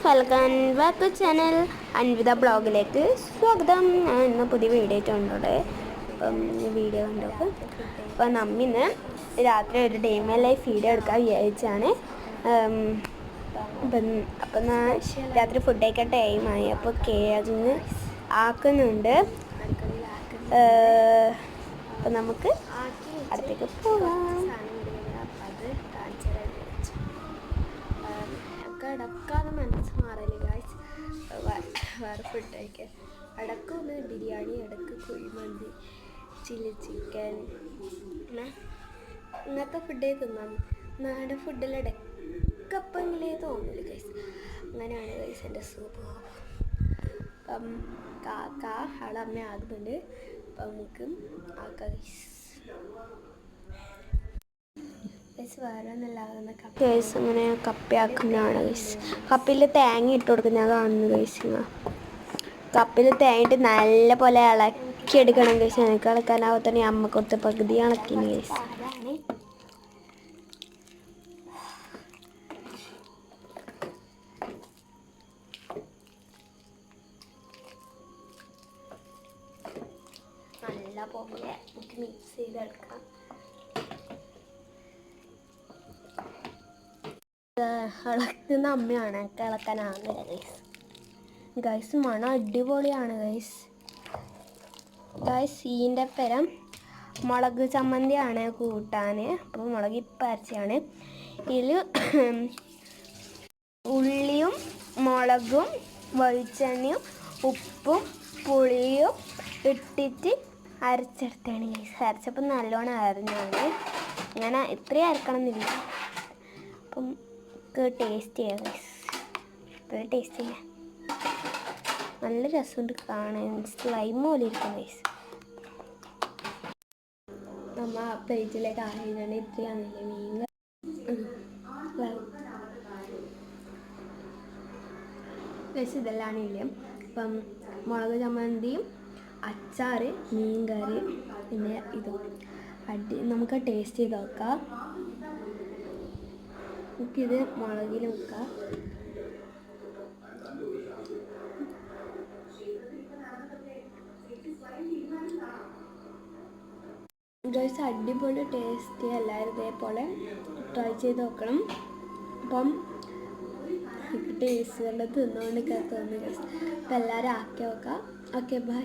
Welcome back to channel Anvitha ബ്ലോഗിലേക്ക് സ്വാഗതം. ഞാൻ ഇന്ന് പുതിയ വീഡിയോ ആയിട്ടുണ്ട്. അപ്പം വീഡിയോ കണ്ടോക്ക്. അപ്പം നമ്മിന്ന് രാത്രി ഒരു ഡേ മൈ ലൈഫ് വീഡിയോ എടുക്കാൻ വിചാരിച്ചാണ്. അപ്പം രാത്രി ഫുഡ് കഴിക്കാൻ ടൈമായി. അപ്പോൾ കിഴങ്ങ് ആക്കുന്നുണ്ട്. അപ്പം നമുക്ക് അടുത്തേക്ക് പോകാം. ഇടക്കാതെ മനസ്സ് മാറല് ഗായ്സ്. വേറെ ഫുഡ് കഴിക്കാൻ ഇടക്കൊന്ന് ബിരിയാണി, ഇടക്ക് കുഴിമന്തി, ചില്ലി ചിക്കൻ, ഇങ്ങനത്തെ ഫുഡേ തിന്നാം. നാടൻ ഫുഡിൽ ഇടക്കപ്പെങ്കിലേ തോന്നില്ല ഗൈസ്. അങ്ങനെയാണ് ഗൈസ് എൻ്റെ സ്വഭാവം. അപ്പം കാക്ക ആളമ്മ ആകുന്നുണ്ട്. അപ്പം നമുക്ക് ആക്കാം ഗൈസ്. ഗൈസ് അങ്ങനെ കപ്പയാക്കുന്നതാണ് ഗൈസ്. കപ്പിൽ തേങ്ങ ഇട്ട് കൊടുക്കുന്നത് കാണുന്നു ഗൈസ്. കപ്പിൽ തേങ്ങയിട്ട് നല്ല പോലെ ഇളക്കി എടുക്കണം ഗൈസ്. എനിക്ക് ഇളക്കാനാവത്തന്നെ അമ്മക്കൊത്ത് പകുതി ഇളക്കിന് ഗൈസ്. നല്ല പോലെ നമുക്ക് മിക്സ് ചെയ്തെടുക്കാം. ഇളക്കുന്ന അമ്മയാണ്, എനിക്ക് ഇളക്കാനാകുന്നില്ല ഗൈസ്. ഗൈസ് മണം അടിപൊളിയാണ് ഗൈസ്. ഗൈസ് ഇതിൻ്റെ പരം മുളക് ചമ്മന്തിയാണ് കൂട്ടാൻ. അപ്പോൾ മുളക് ഇപ്പം അരച്ചാണ്. ഇതിൽ ഉള്ളിയും മുളകും വെളിച്ചെണ്ണയും ഉപ്പും പുളിയും ഇട്ടിട്ട് അരച്ചെടുത്താണ് ഗൈസ്. അരച്ചപ്പോൾ നല്ലോണം അരിഞ്ഞാണ്. അങ്ങനെ ഇത്രയും അരക്കണം എന്നില്ല. അപ്പം ടേസ്റ്റ് ചെയ്യാം ഗൈസ്. ഇപ്പോഴും ടേസ്റ്റ് ചെയ്യാം. നല്ല രസമുണ്ട് കാണാൻ. സ്ലൈം പോലെ ഇരിക്കും ഗൈസ്. നമ്മ പ്ലേറ്റിലേക്ക് ആയിരുന്നു. ഇത്രയാണില്ലേ മീൻ ഗൈസ്. ഇതെല്ലാം ഇല്ലേ. അപ്പം മുളക് ചമ്മന്തിയും അച്ചാറ്, മീൻ കറി, പിന്നെ ഇതും നമുക്ക് ടേസ്റ്റ് ചെയ്ത് നോക്കാം. നമുക്കിത് മുളകിൽ വെക്കാം. ഗൈസ് അടിപൊളി ടേസ്റ്റ്. എല്ലാവരും ഇതേപോലെ ട്രൈ ചെയ്ത് നോക്കണം. അപ്പം ടേസ്റ്റ് നല്ല തിന്നുകൊണ്ട് തോന്നി ഗൈസ്. അപ്പം എല്ലാവരും ആക്കി നോക്കാം. Okay bye.